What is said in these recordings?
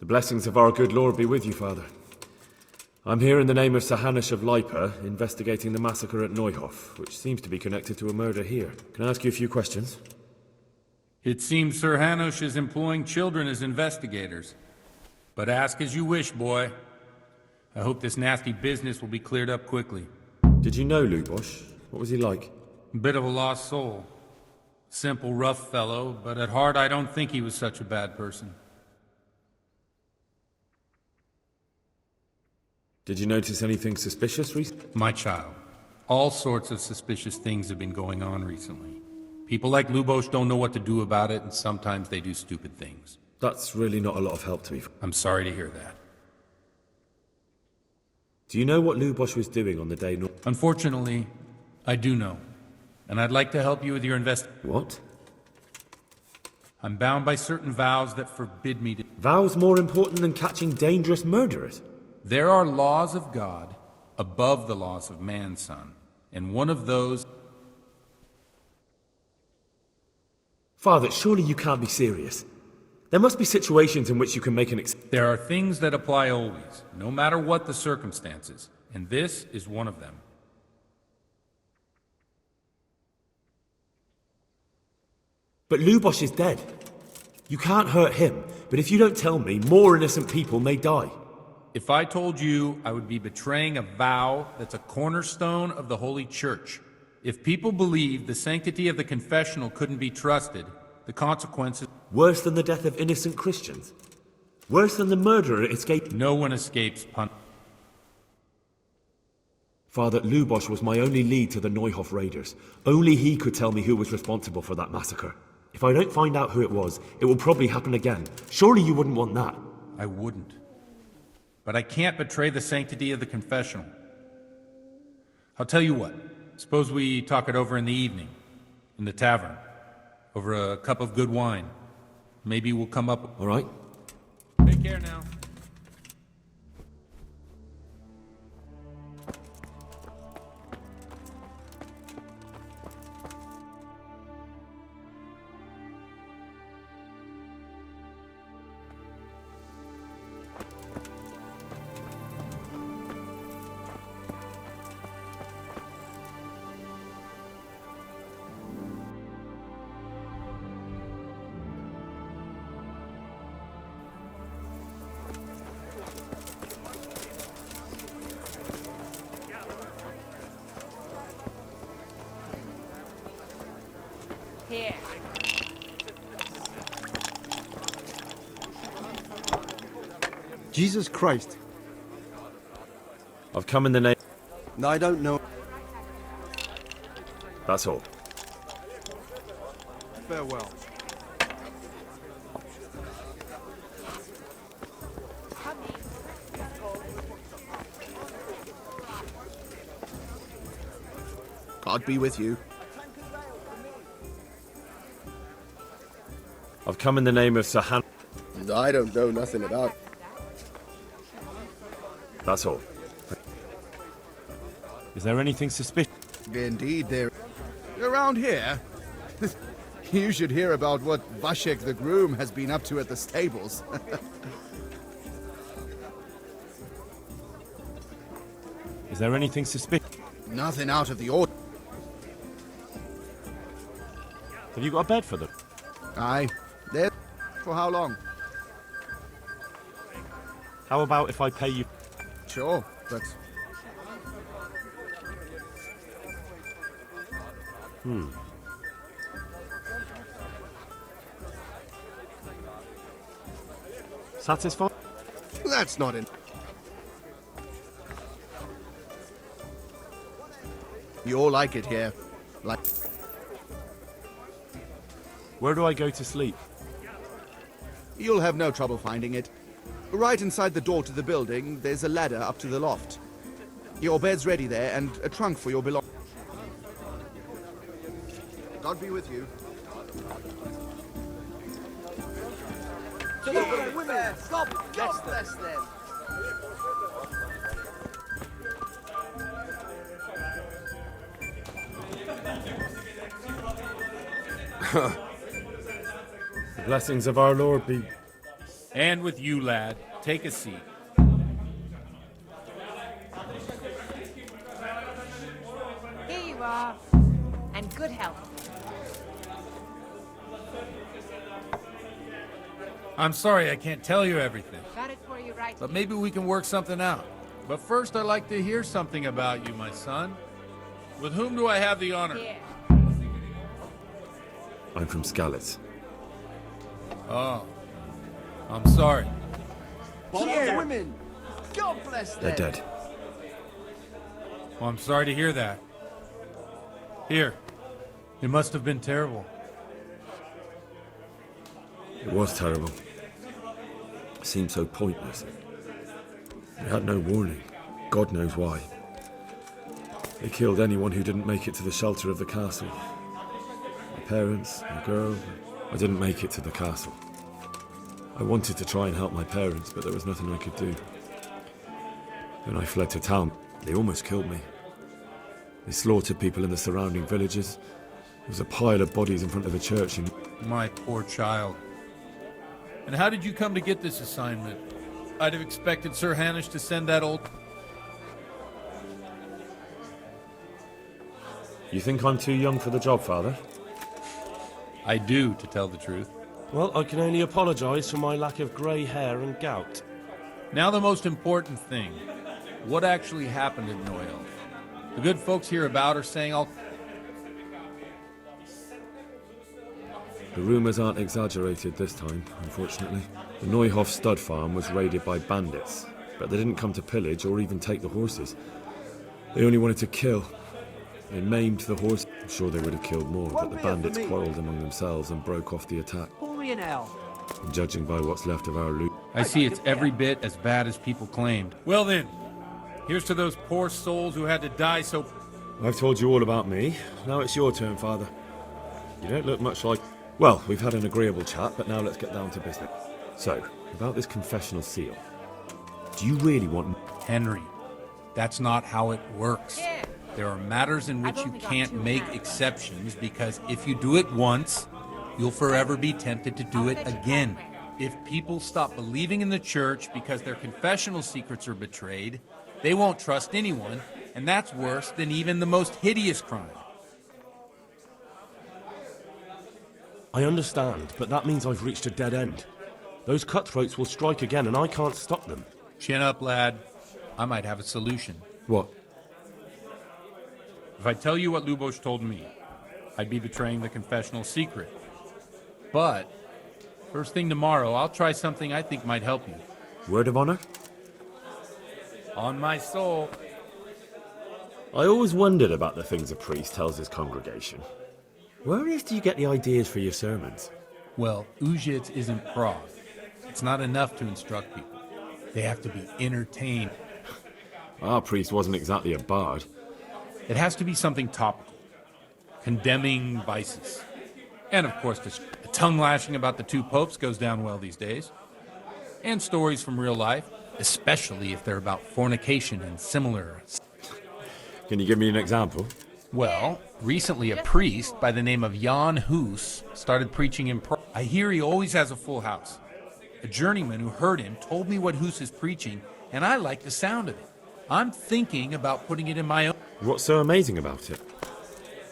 The blessings of our good Lord be with you, Father. I'm here in the name of Sir Hanush of Lipa, investigating the massacre at Neuhof, which seems to be connected to a murder here. Can I ask you a few questions? It seems Sir Hanush is employing children as investigators. But ask as you wish, boy. I hope this nasty business will be cleared up quickly. Did you know Lubosh? What was he like? Bit of a lost soul. Simple, rough fellow, but at heart I don't think he was such a bad person. Did you notice anything suspicious recently? My child, all sorts of suspicious things have been going on recently. People like Lubosh don't know what to do about it, and sometimes they do stupid things. That's really not a lot of help to me. I'm sorry to hear that. Do you know what Lubosh was doing on the day? Unfortunately, I do know. And I'd like to help you with your What? I'm bound by certain vows that forbid me to... Vows more important than catching dangerous murderers? There are laws of God above the laws of man, son. And one of those... Father, surely you can't be serious. There must be situations in which you can make an There are things that apply always, no matter what the circumstances. And this is one of them. But Lubosh is dead. You can't hurt him, but if you don't tell me, more innocent people may die. If I told you, I would be betraying a vow that's a cornerstone of the Holy Church. If people believed the sanctity of the confessional couldn't be trusted, the consequences... Worse than the death of innocent Christians? Worse than the murderer escaped? No one escapes Father, Lubosh was my only lead to the Neuhof raiders. Only he could tell me who was responsible for that massacre. If I don't find out who it was, it will probably happen again. Surely you wouldn't want that. I wouldn't. But I can't betray the sanctity of the confessional. I'll tell you what. Suppose we talk it over in the evening, in the tavern, over a cup of good wine. Maybe we'll come up... All right. Take care now. Here. Jesus Christ. I've come in the name... I don't know. That's all. Farewell. God be with you. I've come in the name of Sir Han... I don't know nothing about. That's all. Is there anything suspicious? Indeed, there. Around here, you should hear about what Vashek the groom has been up to at the stables. Is there anything suspicious? Nothing out of the order. Have you got a bed for them? Aye. There. For how long? How about if I pay you... Sure, but... Satisfied? That's not in... You all like it here. Like... Where do I go to sleep? You'll have no trouble finding it. Right inside the door to the building, there's a ladder up to the loft. Your bed's ready there, and a trunk for your belongings. God be with you. To the women! Stop! God bless them! The blessings of our Lord be... And with you, lad. Take a seat. Here you are. And good health. I'm sorry I can't tell you everything, Got it for you right but here. maybe we can work something out. But first, I'd like to hear something about you, my son. With whom do I have the honor? Here. I'm from Skalitz. Oh, I'm sorry. Here. Women. God bless them. They're dead. Well, I'm sorry to hear that. Here. It must have been terrible. It was terrible. It seemed so pointless. They had no warning. God knows why. They killed anyone who didn't make it to the shelter of the castle. My parents, my girl. I didn't make it to the castle. I wanted to try and help my parents, but there was nothing I could do. Then I fled to town. They almost killed me. They slaughtered people in the surrounding villages. There was a pile of bodies in front of a church and My poor child. And how did you come to get this assignment? I'd have expected Sir Hanish to send that old... You think I'm too young for the job, Father? I do, to tell the truth. Well, I can only apologise for my lack of grey hair and gout. Now the most important thing. What actually happened in Noel? The good folks hereabout are saying all... The rumours aren't exaggerated this time, unfortunately. The Neuhof stud farm was raided by bandits, but they didn't come to pillage or even take the horses. They only wanted to kill. They maimed the horse. I'm sure they would have killed more, but the bandits quarrelled among themselves and broke off the attack. Pour me an ale. And judging by what's left of our loot, I see it's every bit as bad as people claimed. Well then, here's to those poor souls who had to die so... I've told you all about me. Now it's your turn, Father. You don't look much like... Well, we've had an agreeable chat, but now let's get down to business. So, about this confessional seal. Do you really want... Henry, that's not how it works. Here. There are matters in which I've you only got can't 2 make hands. exceptions because if you do it once, you'll forever be tempted to do it again. If people stop believing in the church because their confessional secrets are betrayed, they won't trust anyone, and that's worse than even the most hideous crime. I understand, but that means I've reached a dead end. Those cutthroats will strike again and I can't stop them. Chin up, lad. I might have a solution. What? If I tell you what Lubos told me, I'd be betraying the confessional secret. But, first thing tomorrow, I'll try something I think might help you. Word of honor? On my soul. I always wondered about the things a priest tells his congregation. Where on earth do you get the ideas for your sermons? Well, Ujits isn't Prague. It's not enough to instruct people. They have to be entertained. Our priest wasn't exactly a bard. It has to be something topical, condemning vices. And of course, the tongue lashing about the 2 popes goes down well these days. And stories from real life, especially if they're about fornication and similar. Can you give me an example? Well, recently a priest by the name of Jan Hus started preaching in Prague. I hear he always has a full house. A journeyman who heard him told me what Hus is preaching, and I like the sound of it. I'm thinking about putting it in my own. What's so amazing about it?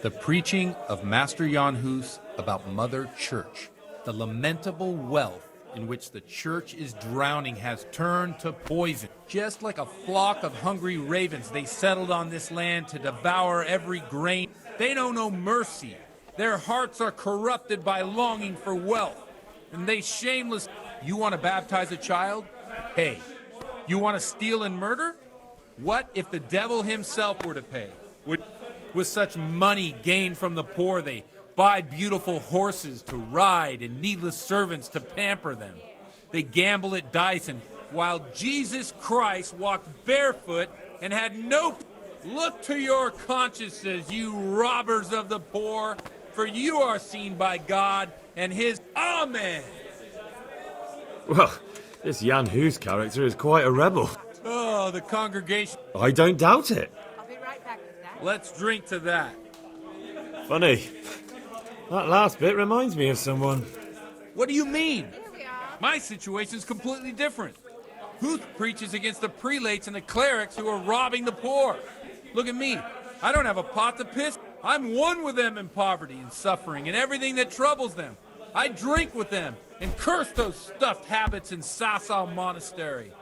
The preaching of Master Jan Hus about Mother Church. The lamentable wealth in which the church is drowning has turned to poison. Just like a flock of hungry ravens, they settled on this land to devour every grain. They know no mercy. Their hearts are corrupted by longing for wealth. And they shameless... You want to baptize a child? Hey, you want to steal and murder? What if the devil himself were to pay? With such money gained from the poor, they buy beautiful horses to ride and needless servants to pamper them. They gamble at dice, and while Jesus Christ walked barefoot and had no... Look to your consciences, you robbers of the poor, for you are seen by God and his... Amen! Well, this Jan Hus character is quite a rebel. Oh, the congregation. I don't doubt it. I'll be right back with that. Let's drink to that. Funny. That last bit reminds me of someone. What do you mean? Here we are. My situation's completely different. Huth preaches against the prelates and the clerics who are robbing the poor. Look at me. I don't have a pot to piss. I'm one with them in poverty and suffering and everything that troubles them. I drink with them and curse those stuffed habits in Sasau Monastery.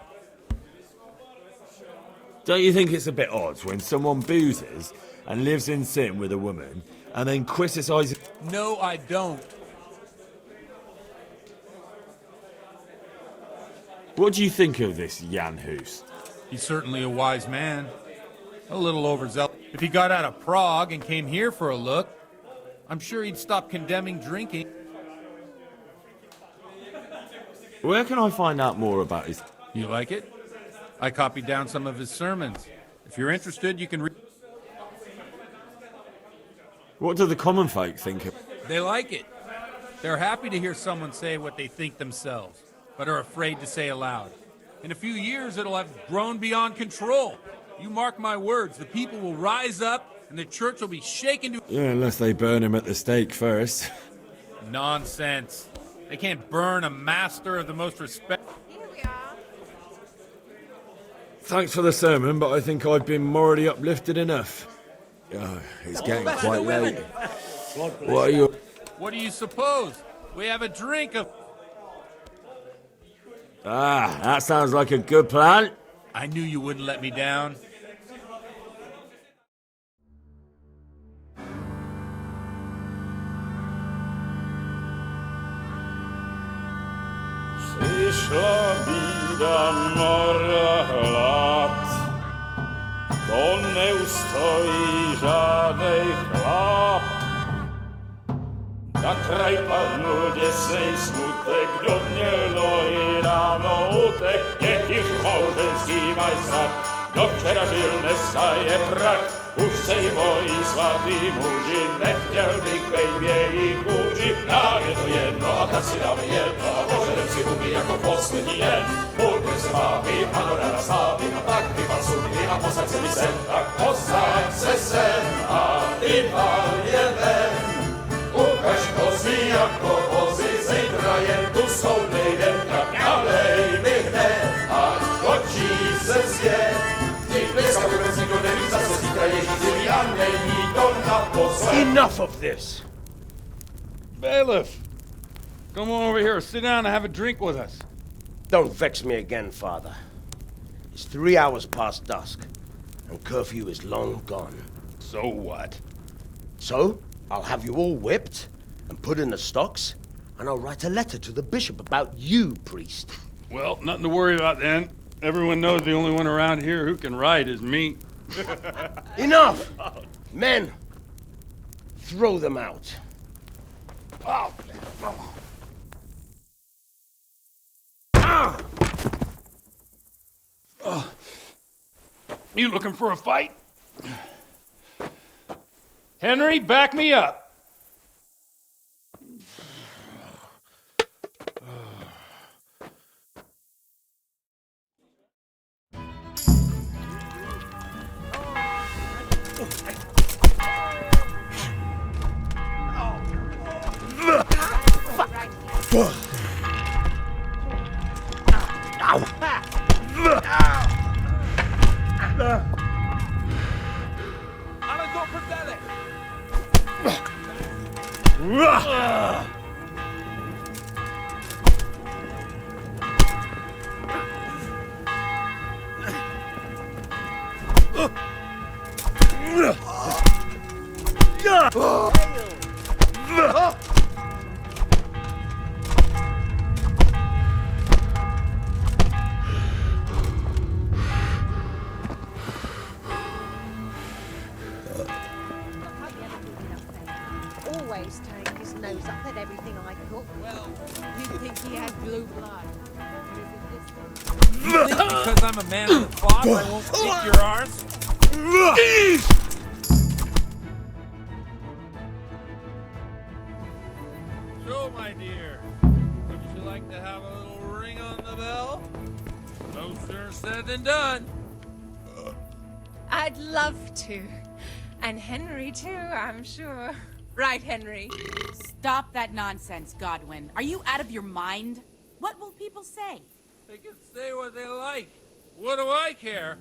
Don't you think it's a bit odd when someone boozes and lives in sin with a woman and then criticises... No, I don't. What do you think of this Jan Hus? He's certainly a wise man. A little overzealous. If he got out of Prague and came here for a look, I'm sure he'd stop condemning drinking. Where can I find out more about his... You like it? I copied down some of his sermons. If you're interested, you can read. What do the common folk think of... They like it. They're happy to hear someone say what they think themselves, but are afraid to say aloud. In a few years, it'll have grown beyond control. You mark my words, the people will rise up, and the church will be shaken to... Yeah, unless they burn him at the stake first. Nonsense. They can't burn a master of the most respect... Here we are. Thanks for the sermon, but I think I've been morally uplifted enough. Oh, it's getting quite late. What are you... What do you suppose? We have a drink of... Ah, that sounds like a good plan. I knew you wouldn't let me down. Przyszła bida mora lat, to nie ustoi żadnej chlap. Na kraj padł dziesięć smutek, do mnie loi rano utek, niech ich małżeński majstrat, do wczera żylne staje brak. Už sejmoj svatý muži, nechtěl bych bejbě jich kůži. Nám je to jedno a tak si dáme jedno a požerem si huby jako poslední den. Půjdeme se vápy, ano ráda slávy, a tak vypal sudy a posaď se mi sem. Tak posaď se sem a vypal je ven. Ukaž kozy jako vozy, zítra jen tu soudnej den. Tak nalej mi hned, ať točí se svět. Enough of this! Bailiff, come on over here, sit down and have a drink with us. Don't vex me again, Father. It's 3 hours past dusk, and curfew is long gone. So what? So, I'll have you all whipped and put in the stocks, and I'll write a letter to the bishop about you, priest. Well, nothing to worry about then. Everyone knows the only one around here who can write is me. Enough! Men, throw them out. You looking for a fight? Henry, back me up. Always tying his nose up at everything I cook. Well, you think he had blue blood? You think because I'm a man of the cloth, I won't kick your arse? So, my dear, would you like to have a little ring on the bell? No sooner said than done. I'd love to. And Henry, too, I'm sure. Right, Henry? Stop that nonsense, Godwin. Are you out of your mind? What will people say? They can say what they like. What do I care?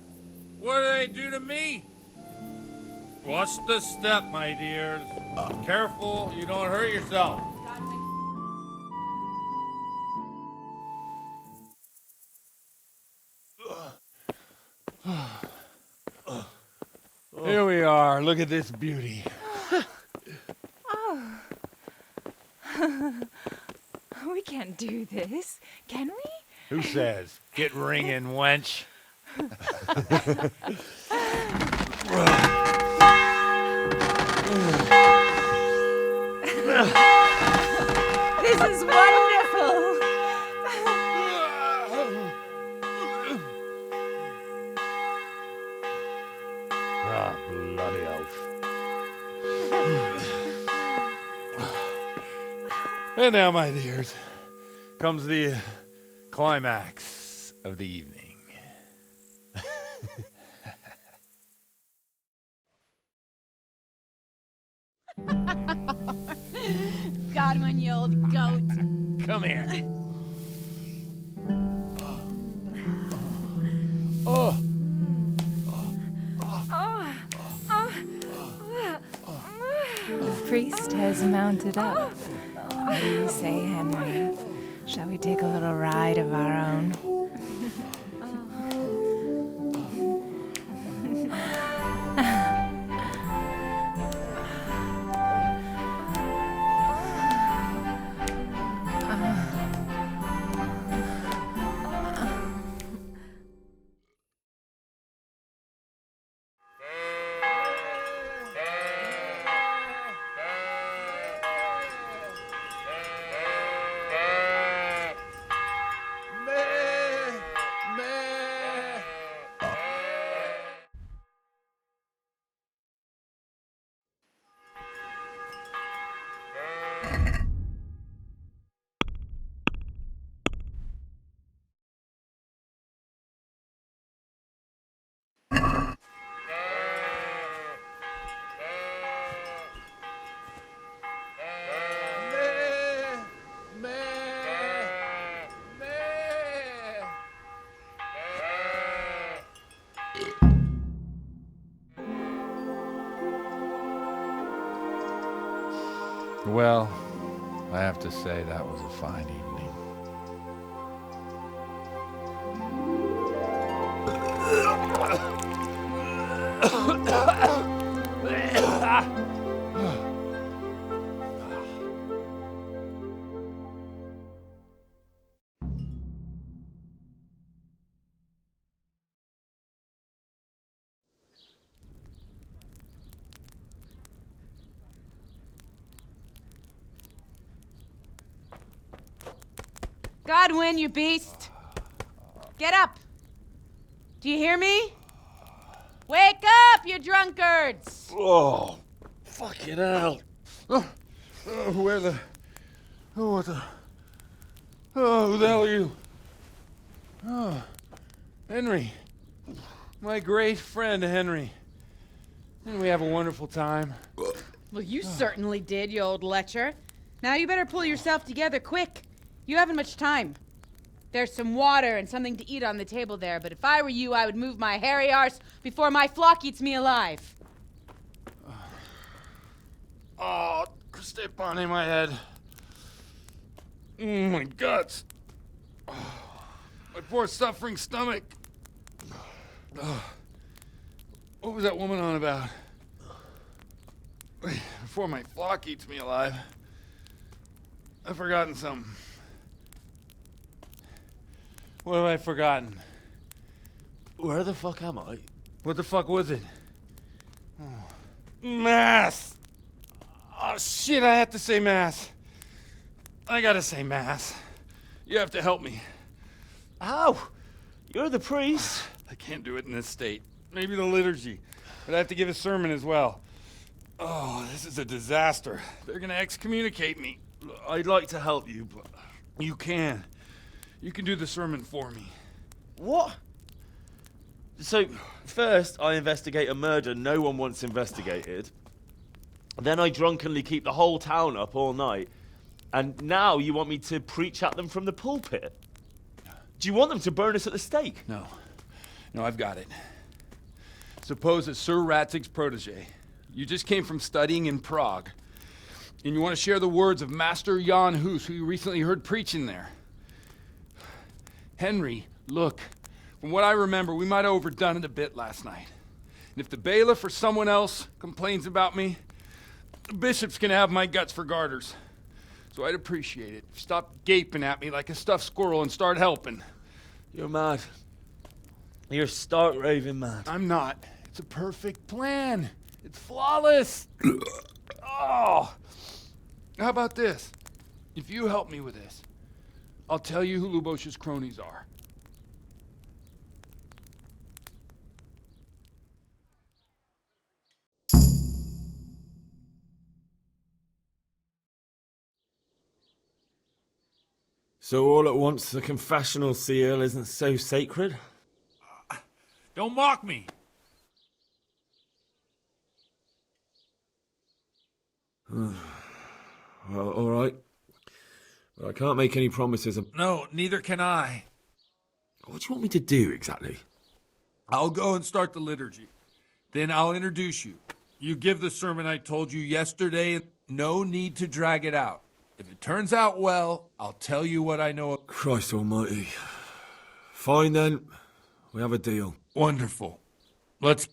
What do they do to me? Watch the step, my dears. Careful, you don't hurt yourself. Here we are. Look at this beauty. Oh. We can't do this, can we? Who says? Get ringing, wench. This is wonderful. Ah, bloody oath. And now, my dears, comes the climax of the evening. Godwin, you old goat. Come here. The priest has mounted up. What do you say, Henry? Shall we take a little ride of our own? Well, I have to say that was a fine evening. Godwin, you beast! Get up! Do you hear me? Wake up, you drunkards! Oh, fucking hell. Where the... Oh, what the... Oh, who the hell are you? Oh, Henry. My great friend, Henry. Didn't we have a wonderful time? Well, you certainly did, you old lecher. Now you better pull yourself together quick. You haven't much time. There's some water and something to eat on the table there, but if I were you, I would move my hairy arse before my flock eats me alive. Oh, step on my head. My guts. My poor suffering stomach. What was that woman on about? Before my flock eats me alive. I've forgotten something. What have I forgotten? Where the fuck am I? What the fuck was it? Oh. Mass! Oh shit, I have to say mass. I gotta say mass. You have to help me. How? You're the priest. I can't do it in this state. Maybe the liturgy. But I have to give a sermon as well. Oh, this is a disaster. They're gonna excommunicate me. I'd like to help you, but... You can. You can do the sermon for me. What? So, first I investigate a murder no one wants investigated. Then I drunkenly keep the whole town up all night. And now you want me to preach at them from the pulpit? Do you want them to burn us at the stake? No. No, I've got it. Suppose that Sir Ratzig's protege. You just came from studying in Prague. And you want to share the words of Master Jan Hus, who you recently heard preaching there. Henry, look. From what I remember, we might have overdone it a bit last night. And if the bailiff or someone else complains about me, the bishop's gonna have my guts for garters. So I'd appreciate it. Stop gaping at me like a stuffed squirrel and start helping. You're mad. You're stark raving mad. I'm not. It's a perfect plan. It's flawless. Oh. How about this? If you help me with this, I'll tell you who Lubosh's cronies are. So all at once the confessional seal isn't so sacred? Don't mock me. Well, all right. But I can't make any promises. No, neither can I. What do you want me to do exactly? I'll go and start the liturgy. Then I'll introduce you. You give the sermon I told you yesterday. No need to drag it out. If it turns out well, I'll tell you what I know. Christ almighty. Fine then. We have a deal. Wonderful. Let's